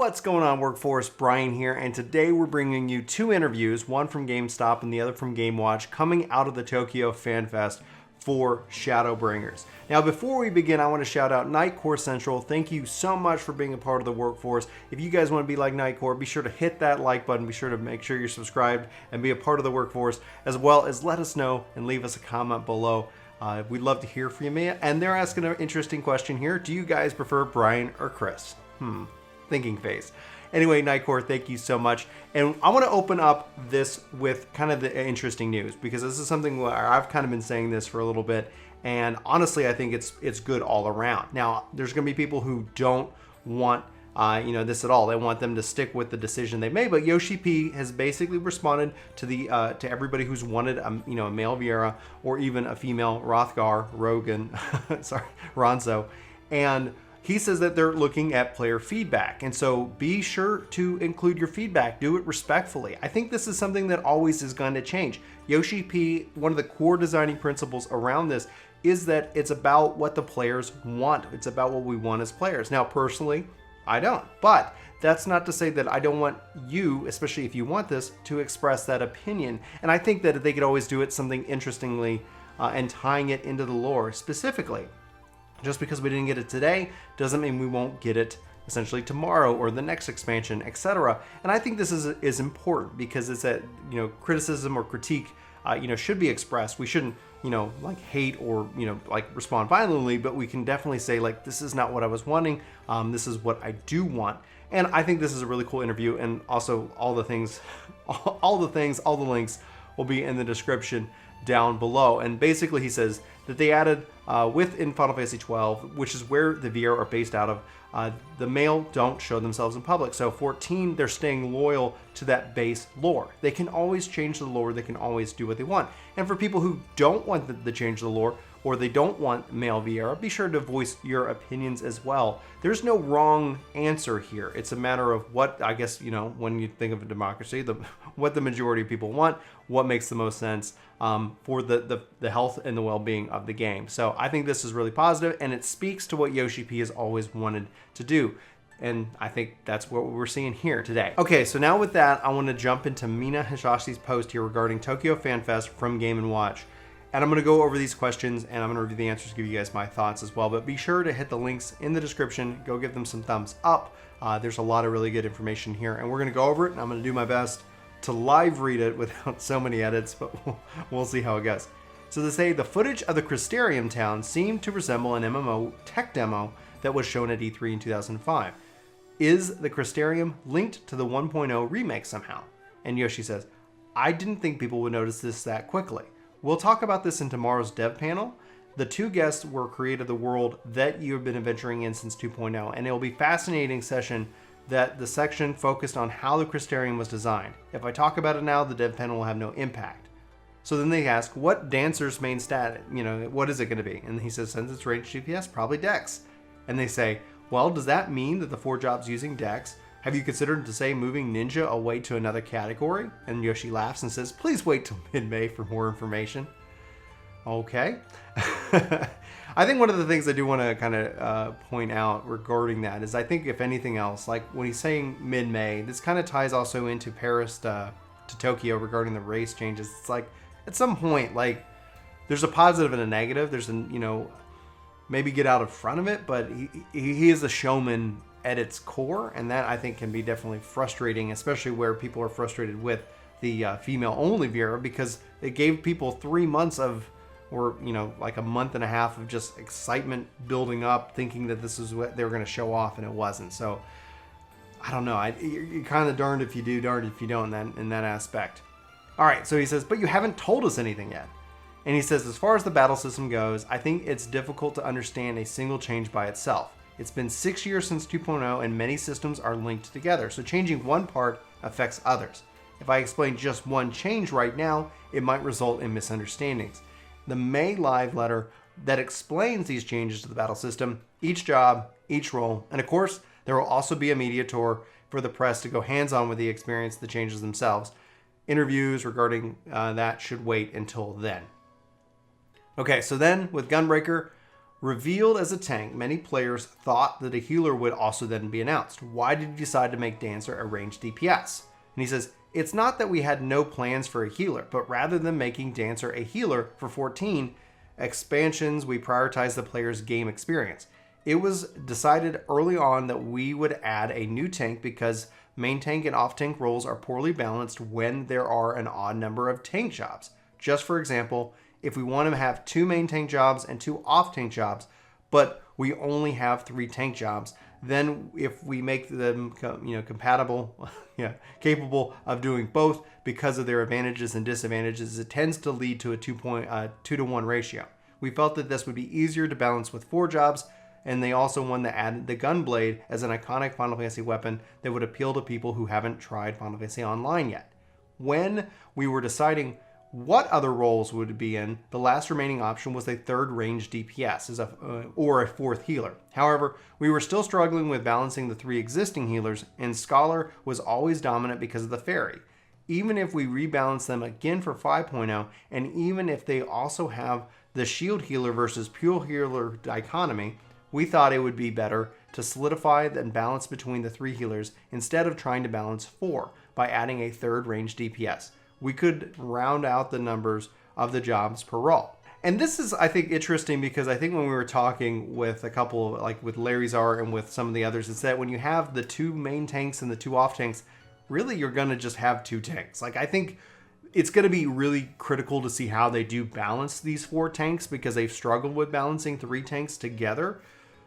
What's going on, workforce? Brian here, and today we're bringing you two interviews, one from GameStop and the other from GameWatch, coming out of the Tokyo FanFest for Shadowbringers. Now, before we begin, I want to shout out Nightcore Central. Thank you so much for being a part of the workforce. If you guys want to be like Nightcore, be sure to hit that like button. Be sure to make sure you're subscribed and be a part of the workforce, as well as let us know and leave us a comment below. We'd love to hear from you. And they're asking an interesting question here. Do you guys prefer Brian or Chris? Thinking phase. Anyway, Nightcore, thank you so much. And I want to open up this with kind of the interesting news, because this is something where I've kind of been saying this for a little bit, and honestly, I think it's good all around. Now, there's going to be people who don't want this at all. They want them to stick with the decision they made. But Yoshi-P has basically responded to the to everybody who's wanted a male Viera or even a female Rogan, sorry, Ronso, and he says that they're looking at player feedback. And so be sure to include your feedback. Do it respectfully. I think this is something that always is going to change. Yoshi-P, one of the core designing principles around this is that it's about what the players want. It's about what we want as players. Now, personally, I don't. But that's not to say that I don't want you, especially if you want this, to express that opinion. And I think that they could always do it something interestingly and tying it into the lore specifically. Just because we didn't get it today doesn't mean we won't get it essentially tomorrow or the next expansion, etc. And I think this is important, because it's that criticism or critique should be expressed. We shouldn't like hate or like respond violently, but we can definitely say, like, this is not what I was wanting. This is what I do want. And I think this is a really cool interview. And also all the links will be in the description down below. And basically he says that they added within Final Fantasy XII, which is where the Viera are based out of, the male don't show themselves in public. So 14, they're staying loyal to that base lore. They can always change the lore. They can always do what they want. And for people who don't want the change the lore, or they don't want Male Viera, be sure to voice your opinions as well. There's no wrong answer here. It's a matter of what, I guess, when you think of a democracy, what the majority of people want, what makes the most sense for the health and the well-being of the game. So I think this is really positive, and it speaks to what Yoshi-P has always wanted to do. And I think that's what we're seeing here today. Okay, so now with that, I want to jump into Mina Hashashi's post here regarding Tokyo FanFest from Game.Watch. And I'm going to go over these questions, and I'm going to review the answers, give you guys my thoughts as well. But be sure to hit the links in the description. Go give them some thumbs up. There's a lot of really good information here, and we're going to go over it, and I'm going to do my best to live read it without so many edits, but we'll see how it goes. So they say, the footage of the Crystarium town seemed to resemble an MMO tech demo that was shown at E3 in 2005. Is the Crystarium linked to the 1.0 remake somehow? And Yoshi says, I didn't think people would notice this that quickly. We'll talk about this in tomorrow's dev panel. The two guests were created the world that you have been adventuring in since 2.0, and it will be a fascinating session that the section focused on how the Crystarium was designed. If I talk about it now, the dev panel will have no impact. So then they ask, what dancer's main stat, what is it going to be? And he says, since it's ranged GPS, probably Dex. And they say, well, does that mean that the 4 jobs using Dex? Have you considered, to say, moving Ninja away to another category? And Yoshi laughs and says, please wait till mid-May for more information. Okay. I think one of the things I do want to kind of point out regarding that is, I think if anything else, like when he's saying mid-May, this kind of ties also into Paris to Tokyo regarding the race changes. It's like, at some point, like, there's a positive and a negative. There's maybe get out in front of it, but he is a showman at its core, and that I think can be definitely frustrating, especially where people are frustrated with the female-only Viera, because it gave people 3 months of, or like a month and a half of just excitement building up, thinking that this is what they were going to show off, and it wasn't. So I don't know. You're kind of darned if you do, darned if you don't in that aspect. All right, so he says, but you haven't told us anything yet. And he says, as far as the battle system goes, I think it's difficult to understand a single change by itself. It's been 6 years since 2.0, and many systems are linked together, so changing one part affects others. If I explain just one change right now, it might result in misunderstandings. The May live letter that explains these changes to the battle system, each job, each role, and of course, there will also be a media tour for the press to go hands-on with the experience, the changes themselves. Interviews regarding that should wait until then. Okay, so then with Gunbreaker, Revealed as a tank, many players thought that a healer would also then be announced. Why did you decide to make Dancer a ranged DPS? And he says, it's not that we had no plans for a healer, but rather than making Dancer a healer for 14 expansions, we prioritized the player's game experience. It was decided early on that we would add a new tank because main tank and off tank roles are poorly balanced when there are an odd number of tank jobs. Just for example, if we want to have 2 main tank jobs and 2 off tank jobs, but we only have 3 tank jobs, then if we make them compatible, capable of doing both because of their advantages and disadvantages, it tends to lead to a 2-to-1 ratio. We felt that this would be easier to balance with 4 jobs, and they also wanted to add the Gunblade as an iconic Final Fantasy weapon that would appeal to people who haven't tried Final Fantasy Online yet. When we were deciding what other roles would it be in, the last remaining option was a 3rd range DPS or a 4th healer. However, we were still struggling with balancing the 3 existing healers, and Scholar was always dominant because of the Fairy. Even if we rebalance them again for 5.0, and even if they also have the shield healer versus pure healer dichotomy, we thought it would be better to solidify and balance between the 3 healers instead of trying to balance 4 by adding a 3rd range DPS. We could round out the numbers of the jobs per role. And this is, I think, interesting because I think when we were talking with a couple of, like with Larry's art and with some of the others, it's that when you have the 2 main tanks and the 2 off tanks, really you're going to just have 2 tanks. Like, I think it's going to be really critical to see how they do balance these 4 tanks because they've struggled with balancing 3 tanks together.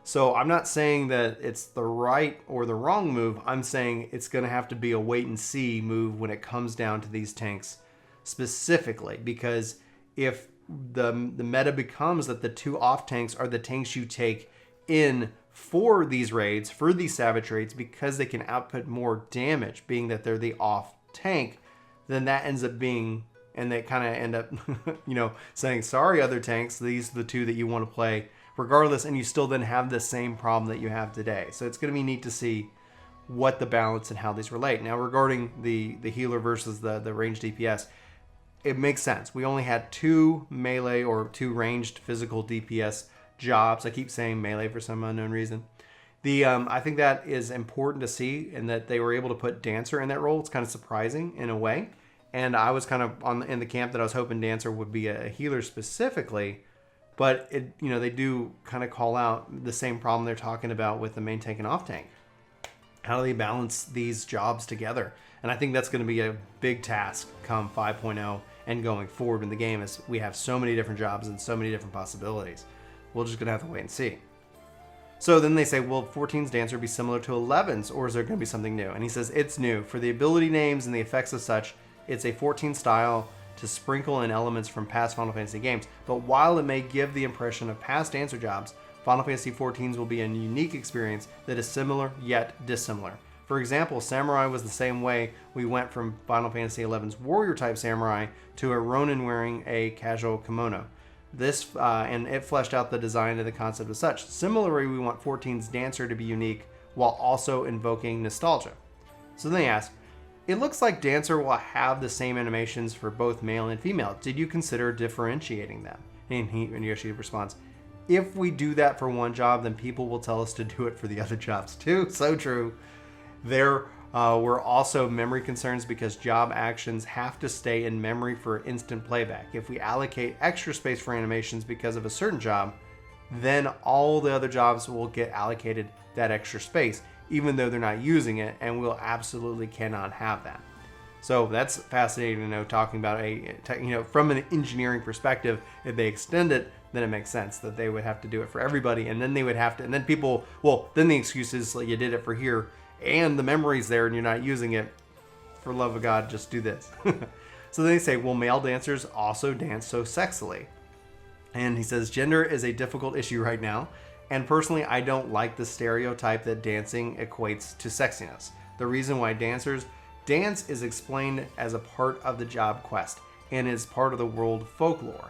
So I'm not saying that it's the right or the wrong move. I'm saying it's going to have to be a wait and see move when it comes down to these tanks specifically, because if the meta becomes that the 2 off tanks are the tanks you take in for these raids, for these savage raids, because they can output more damage, being that they're the off tank, then that ends up being, and they kind of end up, saying, sorry, other tanks, these are the 2 that you want to play regardless, and you still then have the same problem that you have today. So it's going to be neat to see what the balance and how these relate. Now, regarding the healer versus the ranged DPS, it makes sense. We only had 2 melee or 2 ranged physical DPS jobs. I keep saying melee for some unknown reason. I think that is important to see, and that they were able to put Dancer in that role. It's kind of surprising in a way. And I was kind of in the camp that I was hoping Dancer would be a healer specifically. But they do kind of call out the same problem they're talking about with the main tank and off tank. How do they balance these jobs together? And I think that's going to be a big task come 5.0 and going forward in the game, as we have so many different jobs and so many different possibilities. We're just going to have to wait and see. So then they say, will 14's Dancer be similar to 11's, or is there going to be something new? And he says it's new. For the ability names and the effects as such, it's a 14 style to sprinkle in elements from past Final Fantasy games. But while it may give the impression of past Dancer jobs, Final Fantasy XIV's will be a unique experience that is similar yet dissimilar. For example, Samurai was the same way we went from Final Fantasy XI's warrior type Samurai to a Ronin wearing a casual kimono. This and it fleshed out the design and the concept as such. Similarly, we want 14's Dancer to be unique while also invoking nostalgia. So then they ask, it looks like Dancer will have the same animations for both male and female. Did you consider differentiating them? And Yoshi responds, if we do that for one job, then people will tell us to do it for the other jobs too. So true. There were also memory concerns because job actions have to stay in memory for instant playback. If we allocate extra space for animations because of a certain job, then all the other jobs will get allocated that extra space, even though they're not using it, and we'll absolutely cannot have that. So that's fascinating to know, talking about from an engineering perspective, if they extend it, then it makes sense that they would have to do it for everybody, and then they would have to, and then people, then the excuse is like, you did it for here, and the memory's there and you're not using it. For love of God, just do this. So they say, will male dancers also dance so sexily? And he says, gender is a difficult issue right now. And personally, I don't like the stereotype that dancing equates to sexiness. The reason why dancers dance is explained as a part of the job quest and is part of the world folklore.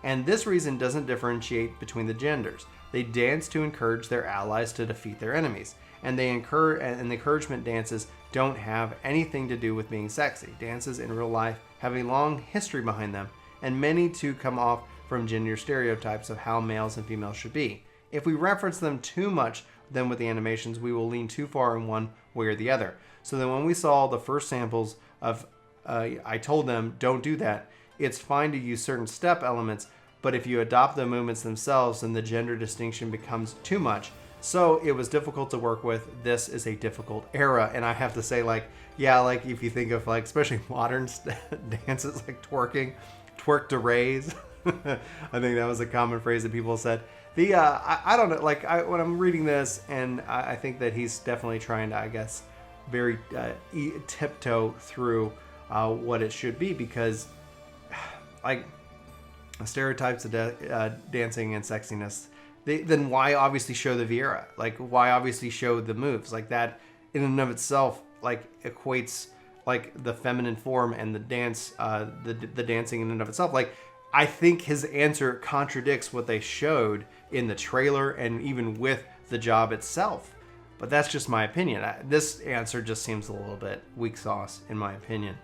And this reason doesn't differentiate between the genders. They dance to encourage their allies to defeat their enemies. And the encouragement dances don't have anything to do with being sexy. Dances in real life have a long history behind them, and many too come off from gender stereotypes of how males and females should be. If we reference them too much, then with the animations, we will lean too far in one way or the other. So then when we saw the first samples of, I told them, don't do that. It's fine to use certain step elements, but if you adopt the movements themselves, then the gender distinction becomes too much. So it was difficult to work with. This is a difficult era. And I have to say, like, yeah, like if you think of like, especially modern dances like twerking, twerk to raise. I think that was a common phrase that people said. I don't know, like when I'm reading this, and I think that he's definitely trying to, I guess, very tiptoe through what it should be, because like stereotypes of dancing and sexiness, then why obviously show the Viera? Like why obviously show the moves? Like that in and of itself like equates like the feminine form and the dance, the dancing in and of itself. Like I think his answer contradicts what they showed in the trailer and even with the job itself. But that's just my opinion. This answer just seems a little bit weak sauce in my opinion.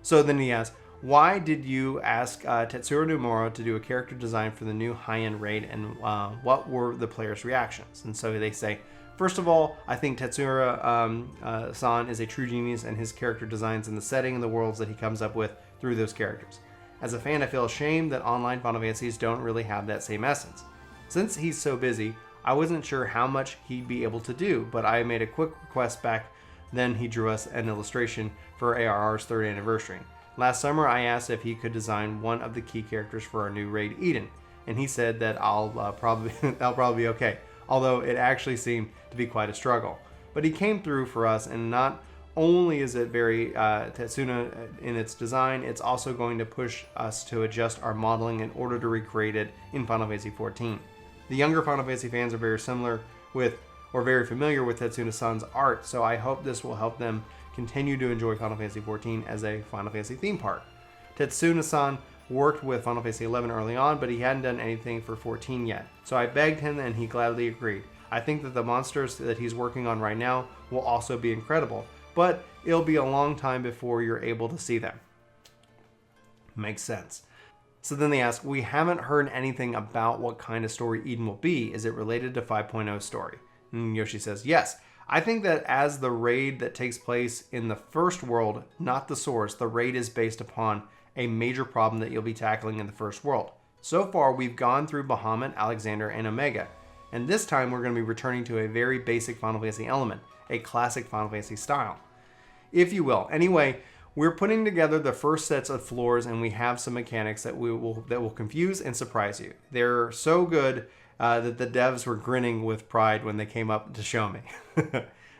So then he asks, why did you ask Tetsuro Nomura to do a character design for the new high-end raid, and what were the players' reactions? And so they say, first of all, I think Tetsuro-san is a true genius, and his character designs and the setting and the worlds that he comes up with through those characters. As a fan, I feel ashamed that online Final Fantasies don't really have that same essence. Since he's so busy, I wasn't sure how much he'd be able to do, but I made a quick request back then. He drew us an illustration for ARR's 3rd anniversary. Last summer, I asked if he could design one of the key characters for our new raid, Eden, and he said that that'll probably be okay, although it actually seemed to be quite a struggle. But he came through for us, and not only is it very Tetsuna in its design, it's also going to push us to adjust our modeling in order to recreate it in Final Fantasy XIV. The younger Final Fantasy fans are very familiar with Tetsuna-san's art, so I hope this will help them continue to enjoy Final Fantasy XIV as a Final Fantasy theme park. Tetsuna-san worked with Final Fantasy XI early on, but he hadn't done anything for 14 yet, so I begged him and he gladly agreed. I think that the monsters that he's working on right now will also be incredible, but it'll be a long time before you're able to see them. Makes sense. So then they ask, we haven't heard anything about what kind of story Eden will be. Is it related to 5.0 story? And Yoshi says, yes. I think that as the raid that takes place in the first world, not the source, the raid is based upon a major problem that you'll be tackling in the first world. So far, we've gone through Bahamut, Alexander, and Omega. And this time, we're going to be returning to a very basic Final Fantasy element, a classic Final Fantasy style, if you will. Anyway, we're putting together the first sets of floors, and we have some mechanics that will confuse and surprise you. They're so good that the devs were grinning with pride when they came up to show me.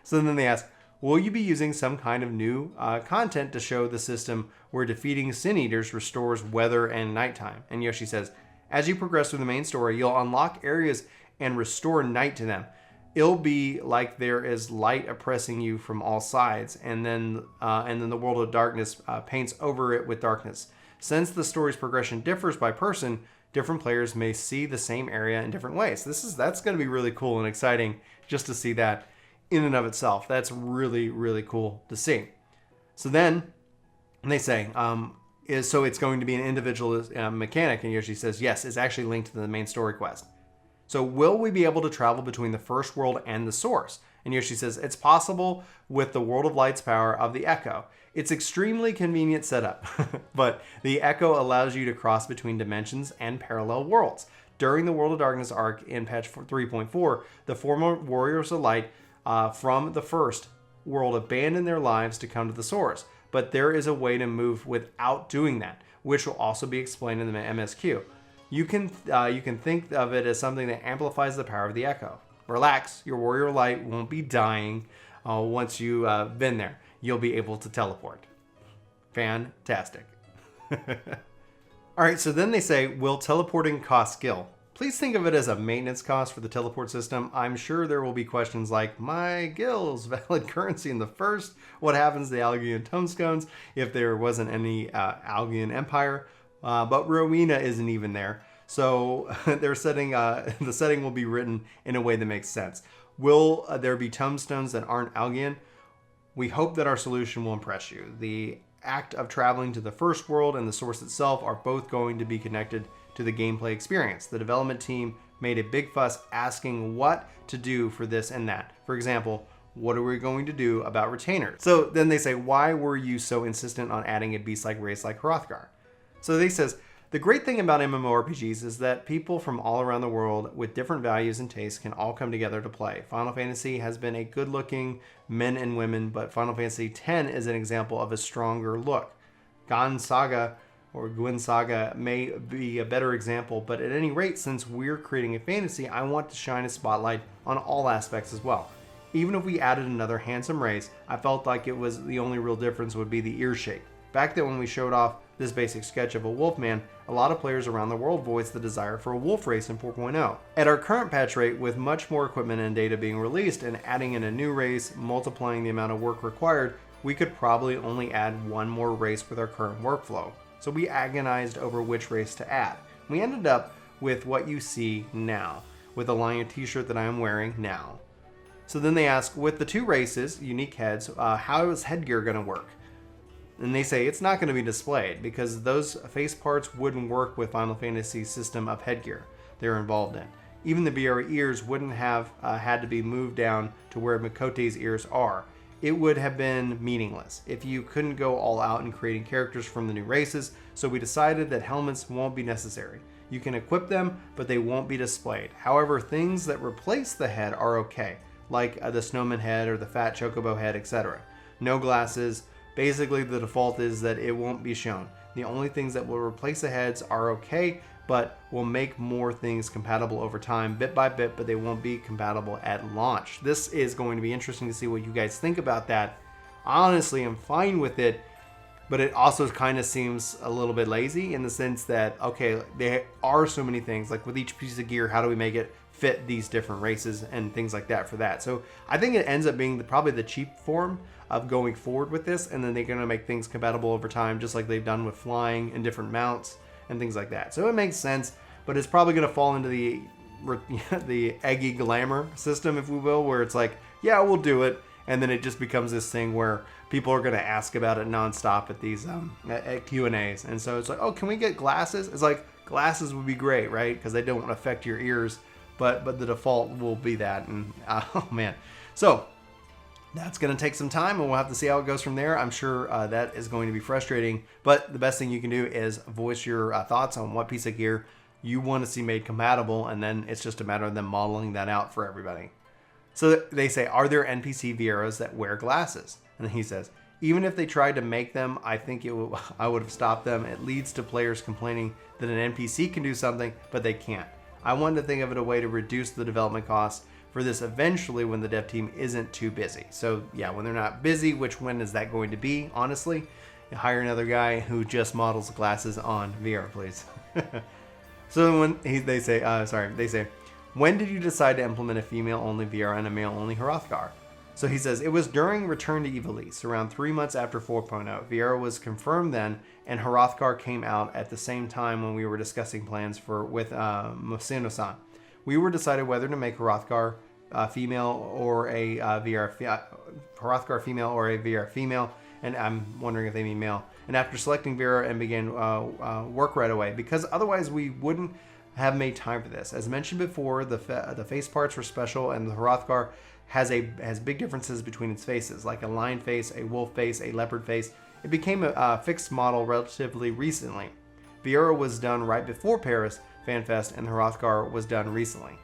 So then they ask, will you be using some kind of new content to show the system where defeating Sin Eaters restores weather and nighttime? And Yoshi says, as you progress through the main story, you'll unlock areas and restore night to them. It'll be like there is light oppressing you from all sides, and then the world of darkness paints over it with darkness. Since the story's progression differs by person, different players may see the same area in different ways. That's going to be really cool and exciting just to see that in and of itself. That's really, really cool to see. So then they say, so it's going to be an individual mechanic, and Yoshi says, yes, it's actually linked to the main story quest. So will we be able to travel between the first world and the source? And Yoshi says, it's possible with the World of Light's power of the Echo. It's extremely convenient setup, but the Echo allows you to cross between dimensions and parallel worlds. During the World of Darkness arc in patch 3.4, the former Warriors of Light from the first world abandon their lives to come to the source. But there is a way to move without doing that, which will also be explained in the MSQ. You can think of it as something that amplifies the power of the Echo. Relax, your Warrior Light won't be dying once you've been there. You'll be able to teleport. Fantastic. Alright, so then they say, will teleporting cost skill? Please think of it as a maintenance cost for the teleport system. I'm sure there will be questions like, my gills, valid currency in the first, what happens to the Algian tombstones if there wasn't any Algian Empire? But Rowena isn't even there. So they're setting, the setting will be written in a way that makes sense. Will there be tombstones that aren't Algian? We hope that our solution will impress you. The act of traveling to the first world and the source itself are both going to be connected to the gameplay experience. The development team made a big fuss asking what to do for this and that. For example, what are we going to do about retainers? So then they say, why were you so insistent on adding a beast-like race like Hrothgar? So they says, the great thing about MMORPGs is that people from all around the world with different values and tastes can all come together to play. Final Fantasy has been a good-looking men and women, but Final Fantasy X is an example of a stronger look. Gwyn Saga may be a better example, but at any rate, since we're creating a fantasy, I want to shine a spotlight on all aspects as well. Even if we added another handsome race, I felt like it was the only real difference would be the ear shape. Back then when we showed off this basic sketch of a wolfman, a lot of players around the world voiced the desire for a wolf race in 4.0. At our current patch rate, with much more equipment and data being released and adding in a new race, multiplying the amount of work required, we could probably only add one more race with our current workflow. So we agonized over which race to add. We ended up with what you see now, with the Lion t-shirt that I am wearing now. So then they ask, with the two races, unique heads, how is headgear going to work? And they say it's not going to be displayed because those face parts wouldn't work with Final Fantasy's system of headgear they're involved in. Even the Viera ears wouldn't have had to be moved down to where Mikote's ears are. It would have been meaningless if you couldn't go all out in creating characters from the new races, so we decided that helmets won't be necessary. You can equip them, but they won't be displayed. However, things that replace the head are okay, like the snowman head or the fat chocobo head, etc. No glasses. Basically, the default is that it won't be shown. The only things that will replace the heads are okay, but will make more things compatible over time, bit by bit, but they won't be compatible at launch. This is going to be interesting to see what you guys think about that. Honestly, I'm fine with it, but it also kind of seems a little bit lazy in the sense that, okay, there are so many things, like with each piece of gear, how do we make it fit these different races and things like that for that. So I think it ends up being probably the cheap form of going forward with this, and then they're going to make things compatible over time, just like they've done with flying and different mounts and things like that. So it makes sense, but it's probably going to fall into the eggy glamour system, if we will, where it's like, yeah, we'll do it, and then it just becomes this thing where people are going to ask about it nonstop at these at Q&As. And so it's like, oh, can we get glasses? It's like, glasses would be great, right? Because they don't affect your ears, but the default will be that. And oh man, so that's going to take some time, and we'll have to see how it goes from there. I'm sure that is going to be frustrating, but the best thing you can do is voice your thoughts on what piece of gear you want to see made compatible, and then it's just a matter of them modeling that out for everybody. So they say, are there NPC Vieras that wear glasses? And he says, even if they tried to make them, I think I would have stopped them. It leads to players complaining that an NPC can do something, but they can't. I wanted to think of it a way to reduce the development costs for this eventually when the dev team isn't too busy. So yeah, when they're not busy, when is that going to be? Honestly, you hire another guy who just models glasses on VR, please. So when they say, when did you decide to implement a female-only VR and a male-only Hrothgar? So he says, it was during Return to Ivalice, around 3 months after 4.0. Viera was confirmed then, and Hrothgar came out at the same time when we were discussing plans with Moseno-san. We were decided whether to make Hrothgar female or a Hrothgar female or a Viera female, and I'm wondering if they mean male. And after selecting Viera and began work right away, because otherwise we wouldn't have made time for this. As mentioned before, the face parts were special, and the Hrothgar has big differences between its faces, like a lion face, a wolf face, a leopard face. It became a fixed model relatively recently. Viera was done right before Paris FanFest, and the Hrothgar was done recently.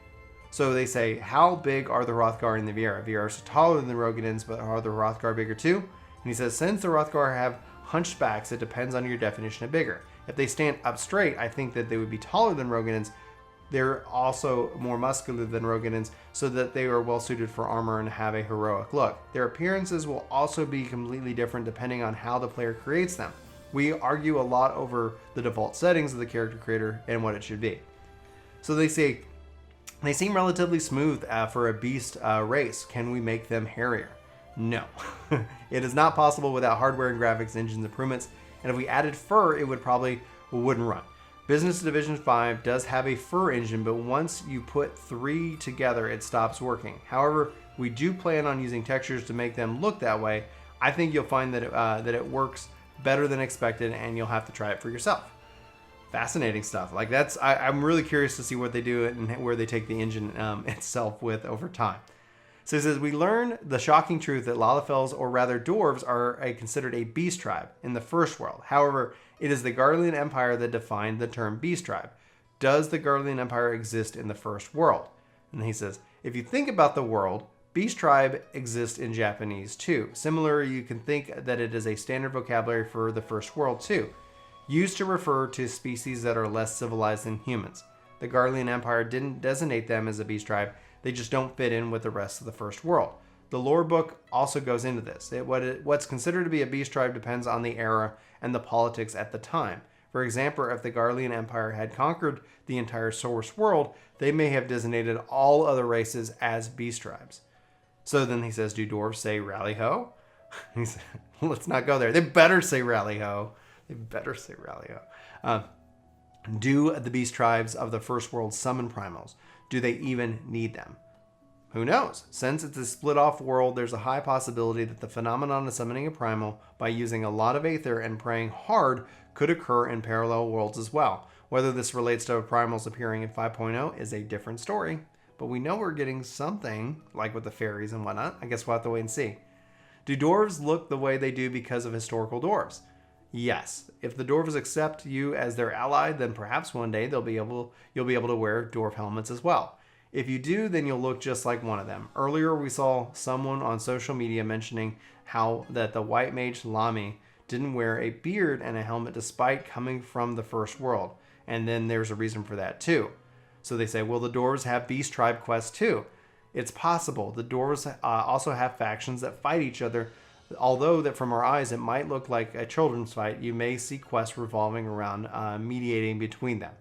So they say, how big are the Hrothgar and the Viera? Viera is taller than the Rogadins, but are the Hrothgar bigger too? And he says, since the Hrothgar have hunched backs, it depends on your definition of bigger. If they stand up straight, I think that they would be taller than Rogadins. They're also more muscular than Rogadins, so that they are well suited for armor and have a heroic look. Their appearances will also be completely different depending on how the player creates them. We argue a lot over the default settings of the character creator and what it should be. So they say, they seem relatively smooth for a beast race. Can we make them hairier? No. It is not possible without hardware and graphics engines improvements, and if we added fur, it wouldn't run. Business Division 5 does have a fur engine, but once you put 3 together, it stops working. However, we do plan on using textures to make them look that way. I think you'll find that it works better than expected, and you'll have to try it for yourself. Fascinating stuff. Like I'm really curious to see what they do and where they take the engine itself with over time. So it says, we learn the shocking truth that Lala Fells, or rather dwarves, are considered a beast tribe in the first world. However, it is the Garlean Empire that defined the term beast tribe. Does the Garlean Empire exist in the first world? And he says, if you think about the world, beast tribe exists in Japanese too. Similarly, you can think that it is a standard vocabulary for the first world too, used to refer to species that are less civilized than humans. The Garlean Empire didn't designate them as a beast tribe. They just don't fit in with the rest of the first world. The lore book also goes into this. What's considered to be a beast tribe depends on the era and the politics at the time. For example, if the Garlean Empire had conquered the entire source world, they may have designated all other races as beast tribes. So then he says, do dwarves say rally ho? He said, let's not go there. They better say rally ho. They better say rally ho. Do the beast tribes of the first world summon primals? Do they even need them? Who knows? Since it's a split-off world, there's a high possibility that the phenomenon of summoning a primal by using a lot of Aether and praying hard could occur in parallel worlds as well. Whether this relates to primals appearing in 5.0 is a different story, but we know we're getting something, like with the fairies and whatnot. I guess we'll have to wait and see. Do dwarves look the way they do because of historical dwarves? Yes. If the dwarves accept you as their ally, then perhaps one day you'll be able to wear dwarf helmets as well. If you do, then you'll look just like one of them. Earlier, we saw someone on social media mentioning how that the white mage Lami didn't wear a beard and a helmet despite coming from the first world. And then there's a reason for that too. So they say, will the dwarves have beast tribe quests too? It's possible. The dwarves also have factions that fight each other. Although that from our eyes it might look like a children's fight, you may see quests revolving around mediating between them.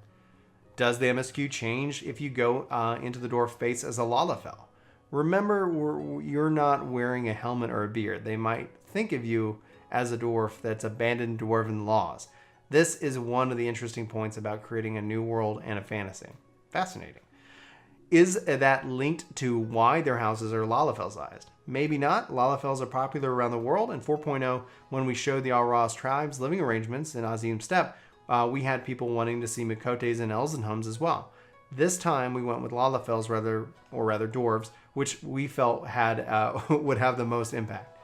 Does the MSQ change if you go into the dwarf base as a Lala Fell? Remember, you're not wearing a helmet or a beard. They might think of you as a dwarf that's abandoned dwarven laws. This is one of the interesting points about creating a new world and a fantasy. Fascinating. Is that linked to why their houses are Lala Fells-ized? Maybe not. Lala Fells are popular around the world. In 4.0, when we showed the Alraz tribes living arrangements in Azim Steppe, we had people wanting to see Mikotes and Elzenhums as well. This time, we went with Lala Fells, rather dwarves, which we felt had would have the most impact.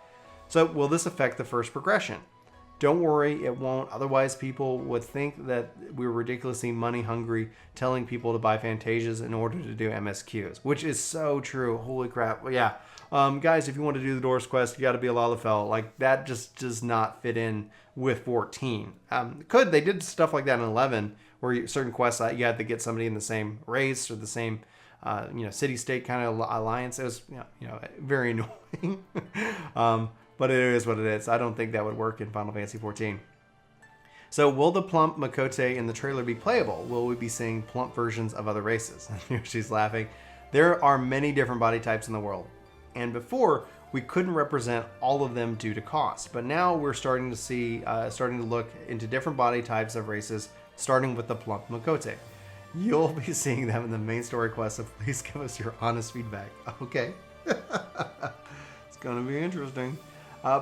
So, will this affect the first progression? Don't worry, it won't. Otherwise, people would think that we're ridiculously money hungry, telling people to buy Fantasias in order to do MSQs, which is so true. Holy crap. Well, yeah. Guys, if you want to do the Dwarves quest, you got to be a Lalafell. Like, that just does not fit in with 14. They did stuff like that in 11, where certain quests you had to get somebody in the same race or the same city-state kind of alliance. It was very annoying. But it is what it is. I don't think that would work in Final Fantasy XIV. So will the plump Mikote in the trailer be playable? Will we be seeing plump versions of other races? She's laughing. There are many different body types in the world. And before, we couldn't represent all of them due to cost. But now we're starting to look into different body types of races, starting with the plump Mikote. You'll be seeing them in the main story quest, so please give us your honest feedback. Okay. It's going to be interesting.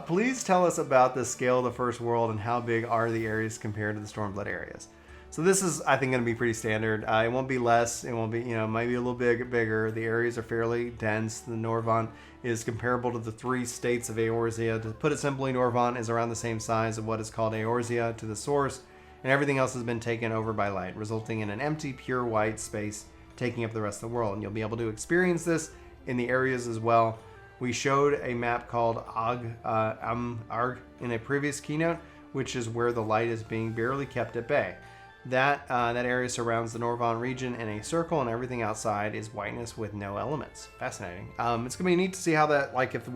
Please tell us about the scale of the first world and how big are the areas compared to the Stormblood areas. So this is, I think, going to be pretty standard. It won't be less. It won't be, might be a little bit bigger. The areas are fairly dense. The Norvant is comparable to the 3 states of Eorzea. To put it simply, Norvant is around the same size of what is called Eorzea to the source, and everything else has been taken over by light, resulting in an empty, pure white space taking up the rest of the world. And you'll be able to experience this in the areas as well. We showed a map called Arg in a previous keynote, which is where the light is being barely kept at bay. That area surrounds the Norvant region in a circle, and everything outside is whiteness with no elements. Fascinating. It's going to be neat to see how that, like, if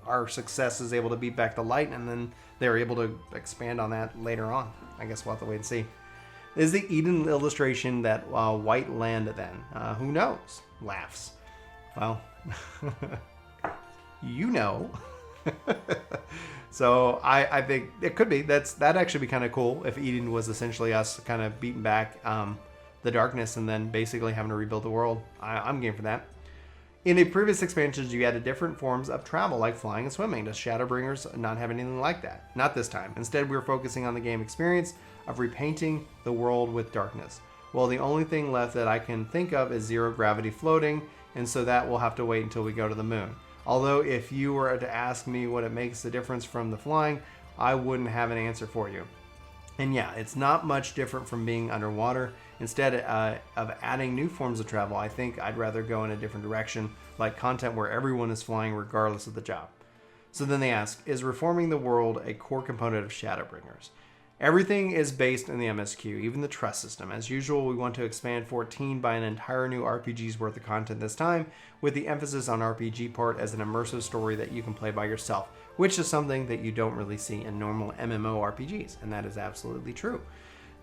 our success is able to beat back the light, and then they're able to expand on that later on. I guess we'll have to wait and see. Is the Eden illustration that white land then? Who knows? Laughs. Well... So I think it could be. That'd actually be kind of cool if Eden was essentially us kind of beating back the darkness and then basically having to rebuild the world. I'm game for that. In a previous expansions, you added different forms of travel like flying and swimming. Does Shadowbringers not have anything like that? Not this time. Instead, we're focusing on the game experience of repainting the world with darkness. Well, the only thing left that I can think of is zero gravity floating, and so that will have to wait until we go to the moon. Although if you were to ask me what it makes the difference from the flying, I wouldn't have an answer for you. And yeah, it's not much different from being underwater. Instead of adding new forms of travel, I think I'd rather go in a different direction, like content where everyone is flying regardless of the job. So then they ask, is reforming the world a core component of Shadowbringers? Everything is based in the MSQ, even the trust system. As usual, we want to expand 14 by an entire new RPG's worth of content this time, with the emphasis on RPG part as an immersive story that you can play by yourself, which is something that you don't really see in normal MMORPGs, and that is absolutely true.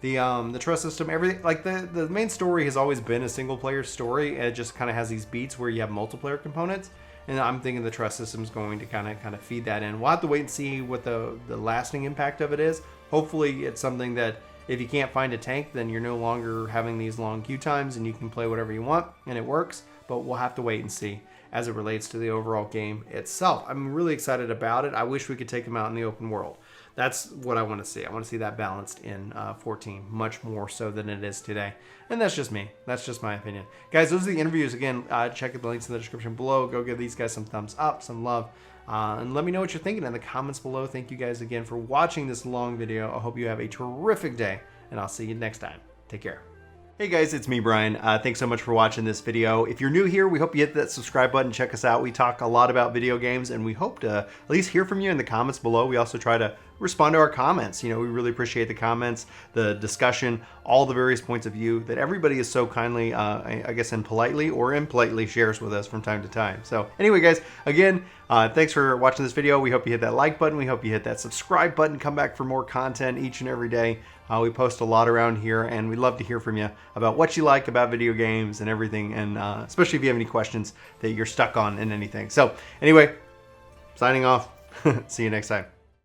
The trust system, everything, like the main story has always been a single player story, and it just kind of has these beats where you have multiplayer components, and I'm thinking the trust system is going to kind of feed that in. We'll have to wait and see what the lasting impact of it is. Hopefully it's something that if you can't find a tank, then you're no longer having these long queue times and you can play whatever you want and it works, but we'll have to wait and see as it relates to the overall game itself. I'm really excited about it. I wish we could take them out in the open world. That's what I want to see. I want to see that balanced in 14, much more so than it is today. And that's just me. That's just my opinion. Guys, those are the interviews. Again, check the links in the description below. Go give these guys some thumbs up, some love. And let me know what you're thinking in the comments below. Thank you guys again for watching this long video. I hope you have a terrific day, and I'll see you next time. Take care. Hey guys, it's me, Brian. Thanks so much for watching this video. If you're new here, we hope you hit that subscribe button. Check us out. We talk a lot about video games, and we hope to at least hear from you in the comments below. We also try to respond to our comments. You know, we really appreciate the comments, the discussion, all the various points of view that everybody is so kindly, I guess, and politely or impolitely shares with us from time to time. So anyway, guys, again, thanks for watching this video. We hope you hit that like button. We hope you hit that subscribe button. Come back for more content each and every day. We post a lot around here, and we'd love to hear from you about what you like about video games and everything, and especially if you have any questions that you're stuck on in anything. So anyway, signing off. See you next time.